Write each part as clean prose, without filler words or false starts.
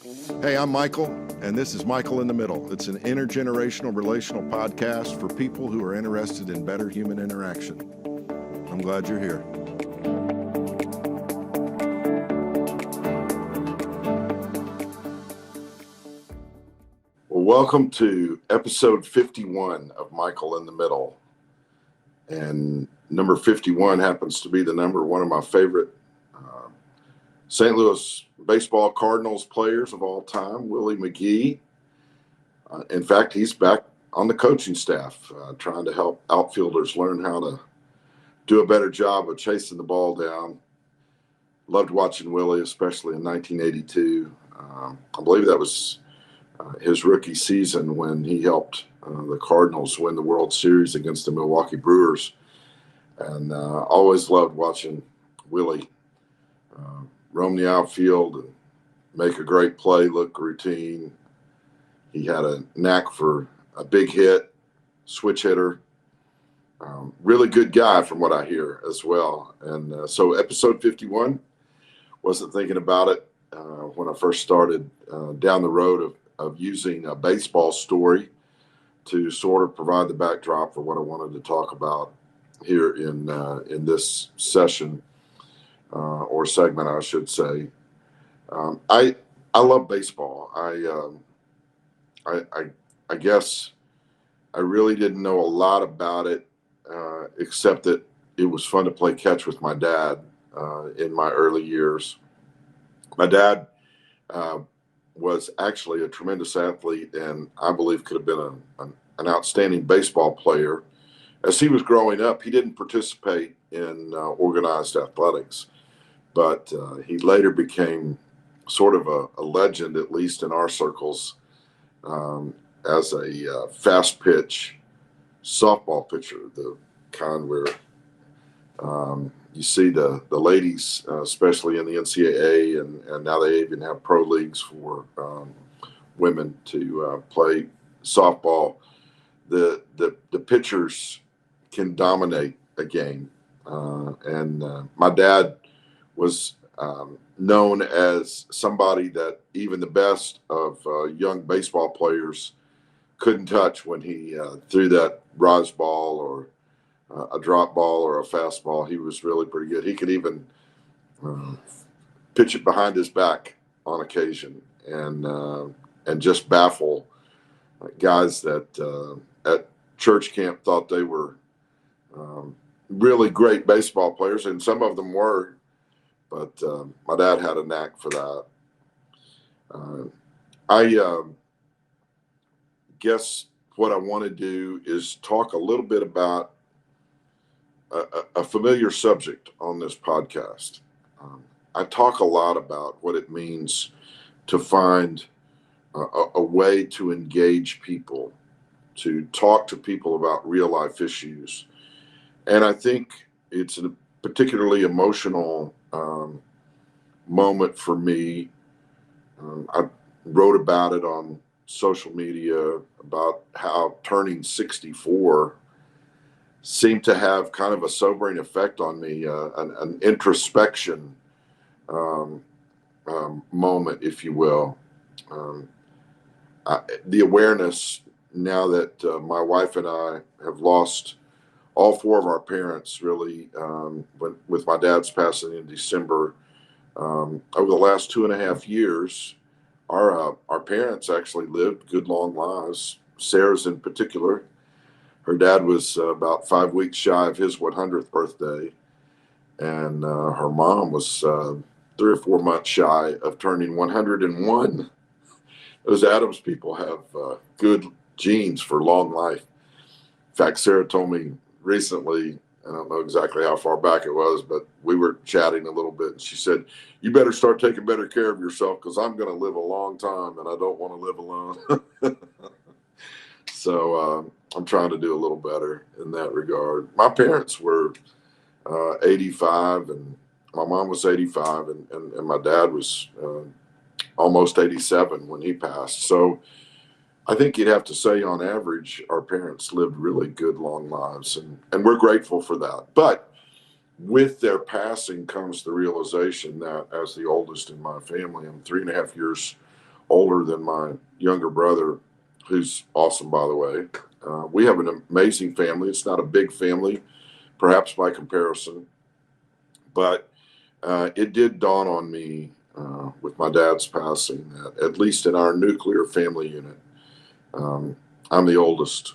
Hey, I'm Michael, and this is Michael in the Middle. It's an intergenerational relational podcast for people who are interested in better human interaction. I'm glad you're here. Well, welcome to episode 51 of Michael in the Middle. And number 51 happens to be the number one of my favorite St. Louis baseball Cardinals players of all time, Willie McGee. In fact, he's back on the coaching staff, trying to help outfielders learn how to do a better job of chasing the ball down. Loved watching Willie, especially in 1982. I believe that was his rookie season when he helped the Cardinals win the World Series against the Milwaukee Brewers. And always loved watching Willie roam the outfield and make a great play, look routine. He had a knack for a big hit, switch hitter. Really good guy from what I hear as well. And so episode 51, wasn't thinking about it when I first started down the road of using a baseball story to sort of provide the backdrop for what I wanted to talk about here in this session. Or segment, I should say. I love baseball. I guess I really didn't know a lot about it, except that it was fun to play catch with my dad in my early years. My dad was actually a tremendous athlete, and I believe could have been an outstanding baseball player. As he was growing up, he didn't participate in organized athletics. But he later became sort of a legend, at least in our circles, as a fast pitch softball pitcher, the kind where you see the ladies, especially in the NCAA, and now they even have pro leagues for women to play softball. The pitchers can dominate a game, and my dad was known as somebody that even the best of young baseball players couldn't touch when he threw that rise ball or a drop ball or a fastball. He was really pretty good. He could even pitch it behind his back on occasion and just baffle guys that at church camp thought they were really great baseball players, and some of them were. But my dad had a knack for that. I guess what I want to do is talk a little bit about a familiar subject on this podcast. I talk a lot about what it means to find a way to engage people, to talk to people about real life issues. And I think it's a particularly emotional moment for me. I wrote about it on social media about how turning 64 seemed to have kind of a sobering effect on me, an introspection moment, if you will. The awareness now that my wife and I have lost all four of our parents, really, with my dad's passing in December. Over the last 2.5 years, our parents actually lived good, long lives. Sarah's in particular. Her dad was about 5 weeks shy of his 100th birthday, and her mom was 3 or 4 months shy of turning 101. Those Adams people have good genes for long life. In fact, Sarah told me recently, I don't know exactly how far back it was, but we were chatting a little bit, and she said, "You better start taking better care of yourself because I'm going to live a long time and I don't want to live alone." So I'm trying to do a little better in that regard. My parents were 85, and my mom was 85, and my dad was almost 87 when he passed. So I think you'd have to say on average, our parents lived really good, long lives, and we're grateful for that. But with their passing comes the realization that as the oldest in my family, I'm 3.5 years older than my younger brother, who's awesome, by the way. We have an amazing family. It's not a big family, perhaps by comparison, but it did dawn on me with my dad's passing that, at least in our nuclear family unit, I'm the oldest.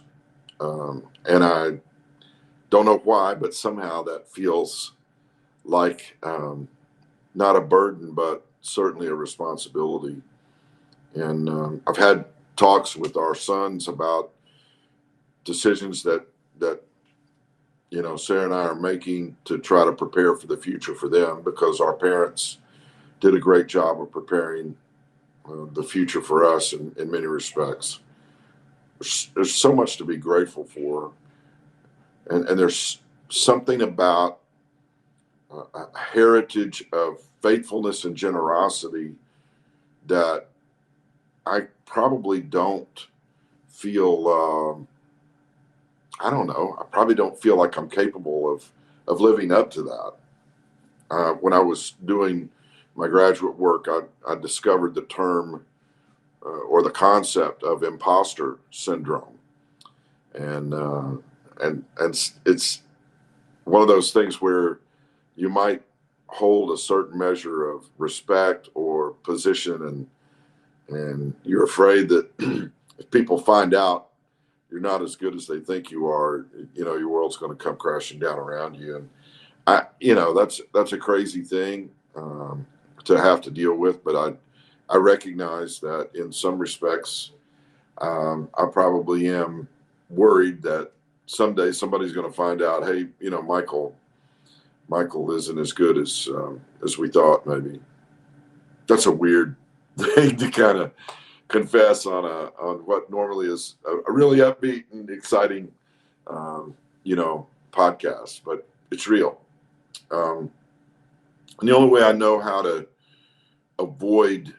And I don't know why, but somehow that feels like not a burden, but certainly a responsibility. And I've had talks with our sons about decisions that Sarah and I are making to try to prepare for the future for them, because our parents did a great job of preparing the future for us in many respects. There's so much to be grateful for, and there's something about a heritage of faithfulness and generosity that I probably don't feel. I don't know. I probably don't feel like I'm capable of living up to that. When I was doing my graduate work, I discovered the term or the concept of imposter syndrome, and it's one of those things where you might hold a certain measure of respect or position, and you're afraid that if people find out you're not as good as they think you are, your world's going to come crashing down around you. And that's a crazy thing to have to deal with. But I recognize that in some respects, I probably am worried that someday somebody's going to find out, hey, Michael isn't as good as we thought. Maybe that's a weird thing to kind of confess on what normally is a really upbeat and exciting, podcast, but it's real. And the only way I know how to avoid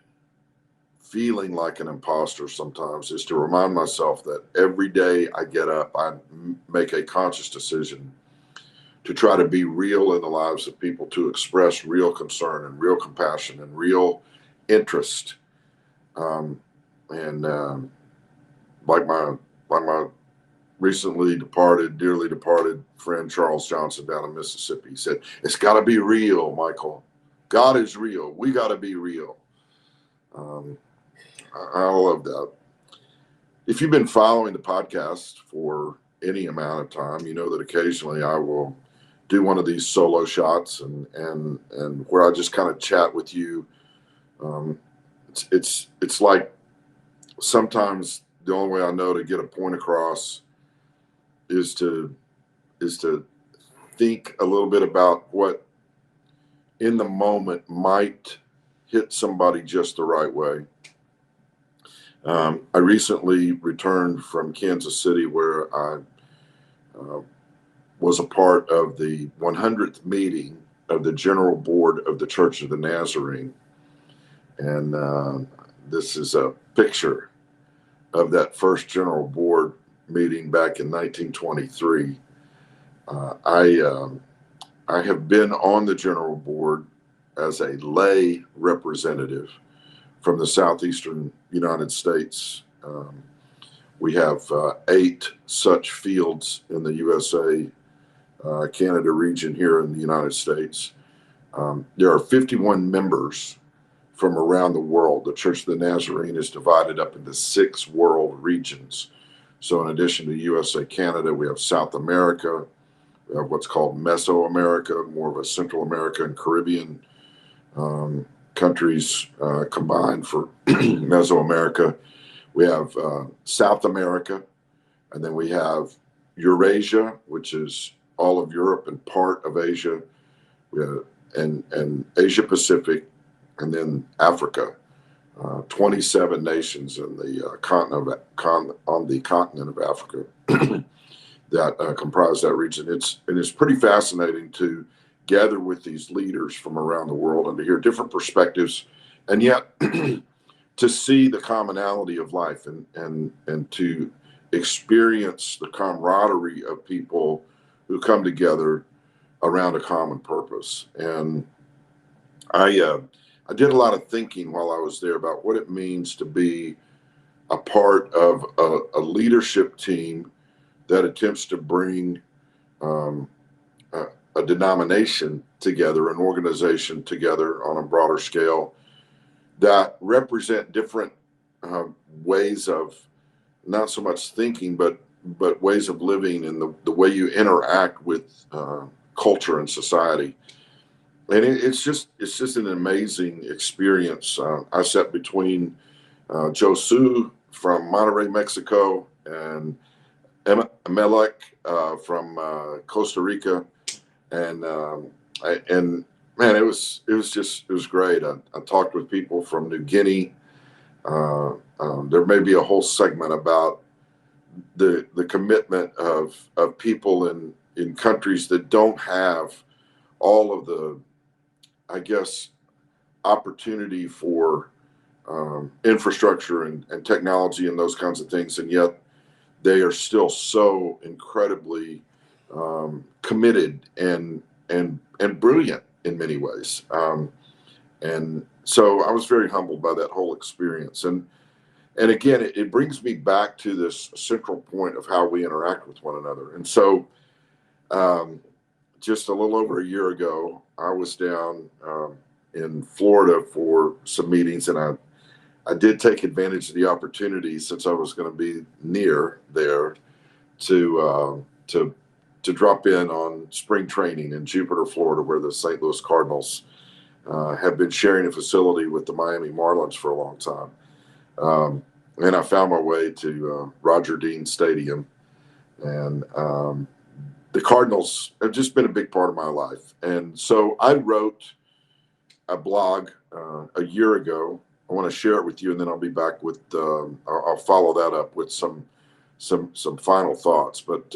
feeling like an imposter sometimes is to remind myself that every day I get up, I make a conscious decision to try to be real in the lives of people, to express real concern and real compassion and real interest. And like my recently dearly departed friend Charles Johnson down in Mississippi, he said, "It's got to be real, Michael. God is real. We got to be real." I love that. If you've been following the podcast for any amount of time, you know that occasionally I will do one of these solo shots and where I just kind of chat with you. It's like sometimes the only way I know to get a point across is to think a little bit about what in the moment might hit somebody just the right way. I recently returned from Kansas City, where I was a part of the 100th meeting of the General Board of the Church of the Nazarene. And this is a picture of that first General Board meeting back in 1923. I have been on the General Board as a lay representative from the southeastern United States. We have 8 such fields in the USA, Canada region here in the United States. There are 51 members from around the world. The Church of the Nazarene is divided up into 6 world regions. So in addition to USA, Canada, we have South America, we have what's called Mesoamerica, more of a Central America and Caribbean countries combined for Mesoamerica. We have South America, and then we have Eurasia, which is all of Europe and part of Asia, and Asia Pacific, and then Africa. 27 nations in the on the continent of Africa that comprise that region. It's pretty fascinating to gather with these leaders from around the world and to hear different perspectives, and yet to see the commonality of life and to experience the camaraderie of people who come together around a common purpose. And I did a lot of thinking while I was there about what it means to be a part of a leadership team that attempts to bring um, a denomination together, an organization together on a broader scale that represent different uh, ways of not so much thinking, but ways of living and the way you interact with culture and society. And it's just an amazing experience. I sat between Joe Su from Monterrey, Mexico, and Melek from Costa Rica, and and man, it was great. I talked with people from New Guinea. There may be a whole segment about the commitment of people in countries that don't have all of the, I guess, opportunity for infrastructure and technology and those kinds of things, and yet they are still so incredibly committed and brilliant in many ways. And so I was very humbled by that whole experience. And again, it brings me back to this central point of how we interact with one another. And so just a little over a year ago, I was down in Florida for some meetings, and I did take advantage of the opportunity, since I was going to be near there, to drop in on spring training in Jupiter, Florida, where the St. Louis Cardinals have been sharing a facility with the Miami Marlins for a long time. And I found my way to Roger Dean Stadium, and the Cardinals have just been a big part of my life. And so I wrote a blog a year ago. I want to share it with you, and then I'll be back with I'll follow that up with some final thoughts. But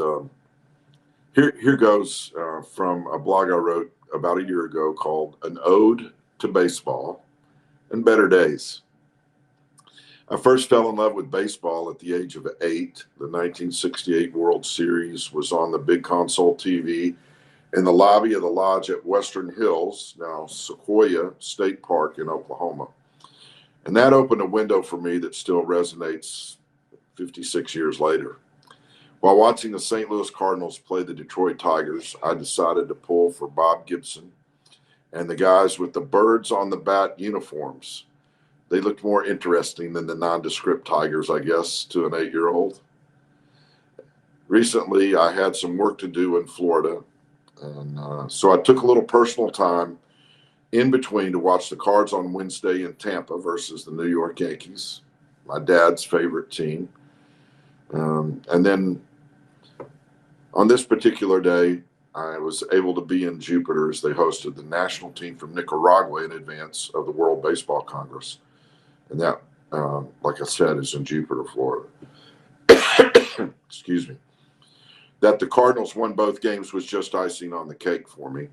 here goes from a blog I wrote about a year ago called "An Ode to Baseball and Better Days." I first fell in love with baseball at the age of 8. The 1968 World Series was on the big console TV in the lobby of the lodge at Western Hills, now Sequoia State Park in Oklahoma. And that opened a window for me that still resonates 56 years later. While watching the St. Louis Cardinals play the Detroit Tigers, I decided to pull for Bob Gibson and the guys with the birds on the bat uniforms. They looked more interesting than the nondescript Tigers, I guess, to an 8-year-old. Recently, I had some work to do in Florida, and so I took a little personal time in between to watch the Cards on Wednesday in Tampa versus the New York Yankees, my dad's favorite team. And then on this particular day, I was able to be in Jupiter as they hosted the national team from Nicaragua in advance of the World Baseball Congress. And that, like I said, is in Jupiter, Florida. Excuse me. That the Cardinals won both games was just icing on the cake for me.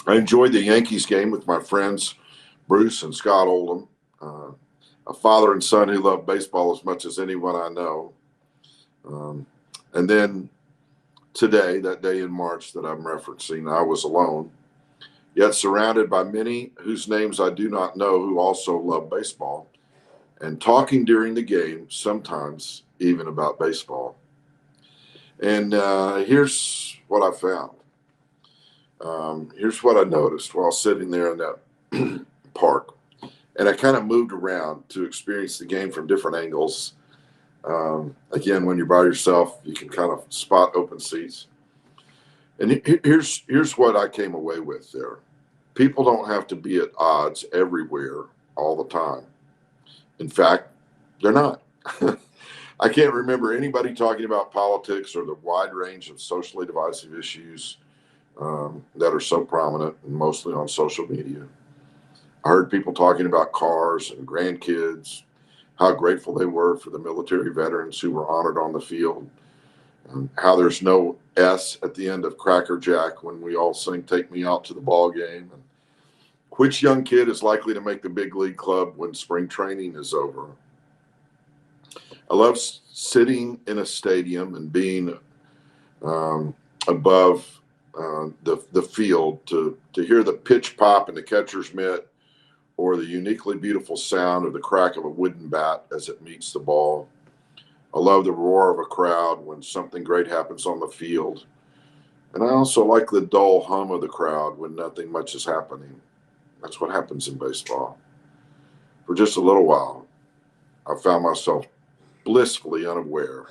I enjoyed the Yankees game with my friends, Bruce and Scott Oldham, a father and son who love baseball as much as anyone I know. And then today, that day in March that I'm referencing, I was alone, yet surrounded by many whose names I do not know who also love baseball, and talking during the game, sometimes even about baseball. And here's what I found. Here's what I noticed while sitting there in that park. And I kind of moved around to experience the game from different angles. Again, when you're by yourself, you can kind of spot open seats. And here's what I came away with there. People don't have to be at odds everywhere all the time. In fact, they're not. I can't remember anybody talking about politics or the wide range of socially divisive issues that are so prominent and mostly on social media. I heard people talking about cars and grandkids, how grateful they were for the military veterans who were honored on the field, and how there's no S at the end of Cracker Jack when we all sing "Take Me Out to the Ball Game," and which young kid is likely to make the big league club when spring training is over. I love sitting in a stadium and being above the field to hear the pitch pop in the catcher's mitt, or the uniquely beautiful sound of the crack of a wooden bat as it meets the ball. I love the roar of a crowd when something great happens on the field. And I also like the dull hum of the crowd when nothing much is happening. That's what happens in baseball. For just a little while, I found myself blissfully unaware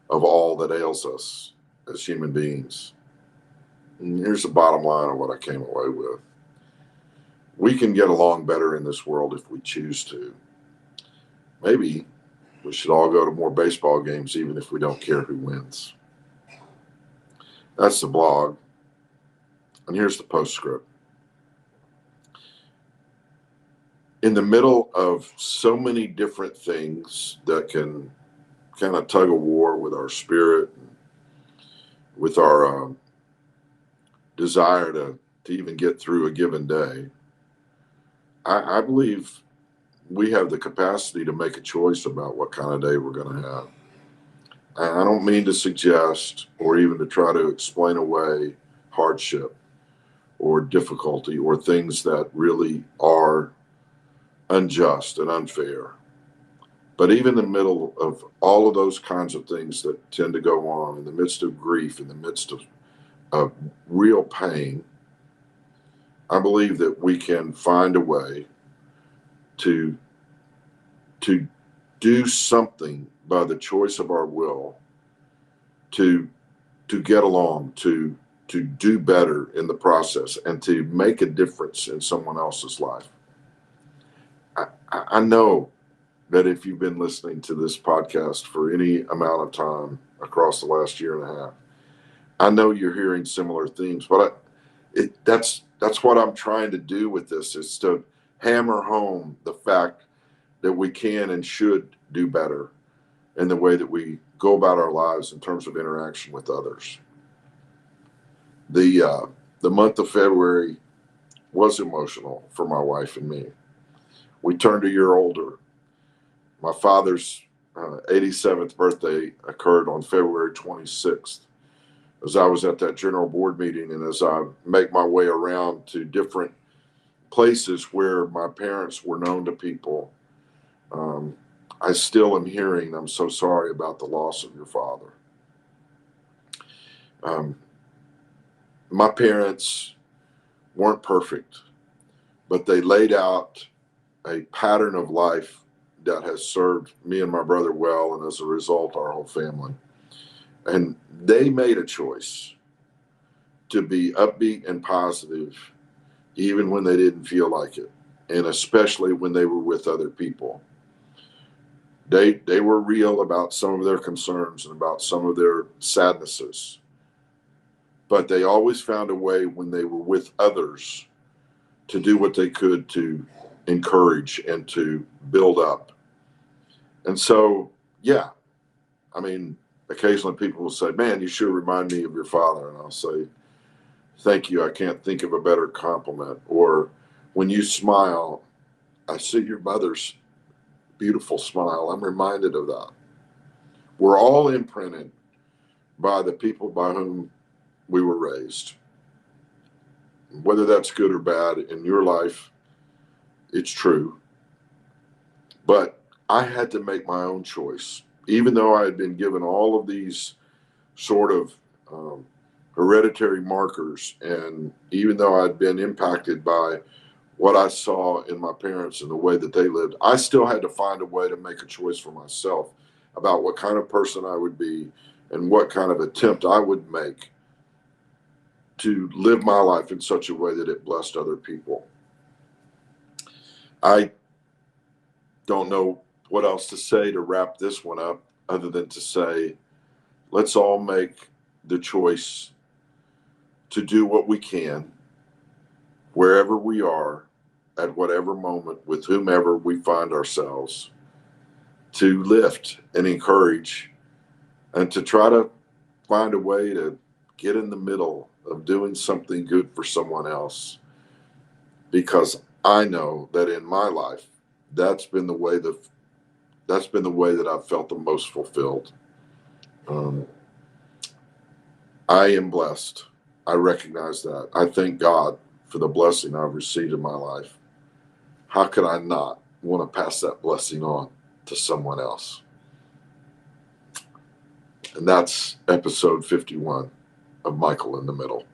of all that ails us as human beings. And here's the bottom line of what I came away with. We can get along better in this world if we choose to. Maybe we should all go to more baseball games even if we don't care who wins. That's the blog. And here's the postscript. In the middle of so many different things that can kind of tug of war with our spirit, with our desire to even get through a given day, I believe we have the capacity to make a choice about what kind of day we're going to have. And I don't mean to suggest or even to try to explain away hardship or difficulty or things that really are unjust and unfair. But even in the middle of all of those kinds of things that tend to go on, in the midst of grief, in the midst of real pain, I believe that we can find a way to do something by the choice of our will to get along, to do better in the process, and to make a difference in someone else's life. I know that if you've been listening to this podcast for any amount of time across the last year and a half, I know you're hearing similar themes, but that's what I'm trying to do with this, is to hammer home the fact that we can and should do better in the way that we go about our lives in terms of interaction with others. The month of February was emotional for my wife and me. We turned a year older. My father's 87th birthday occurred on February 26th. As I was at that general board meeting, and as I make my way around to different places where my parents were known to people, I still am hearing, "I'm so sorry about the loss of your father." My parents weren't perfect, but they laid out a pattern of life that has served me and my brother well, and as a result, our whole family. And they made a choice to be upbeat and positive, even when they didn't feel like it, and especially when they were with other people. They were real about some of their concerns and about some of their sadnesses, but they always found a way when they were with others to do what they could to encourage and to build up. And so, yeah, I mean, occasionally people will say, "Man, you sure remind me of your father." And I'll say, "Thank you. I can't think of a better compliment." Or, "When you smile, I see your mother's beautiful smile. I'm reminded of that." We're all imprinted by the people by whom we were raised. Whether that's good or bad in your life, it's true. But I had to make my own choice. Even though I had been given all of these sort of hereditary markers, and even though I'd been impacted by what I saw in my parents and the way that they lived, I still had to find a way to make a choice for myself about what kind of person I would be and what kind of attempt I would make to live my life in such a way that it blessed other people. I don't know what else to say to wrap this one up other than to say, let's all make the choice to do what we can, wherever we are, at whatever moment, with whomever we find ourselves, to lift and encourage and to try to find a way to get in the middle of doing something good for someone else. Because I know that in my life, that's been the way that I've felt the most fulfilled. I am blessed. I recognize that. I thank God for the blessing I've received in my life. how could I not want to pass that blessing on to someone else? And that's episode 51 of Michael in the Middle.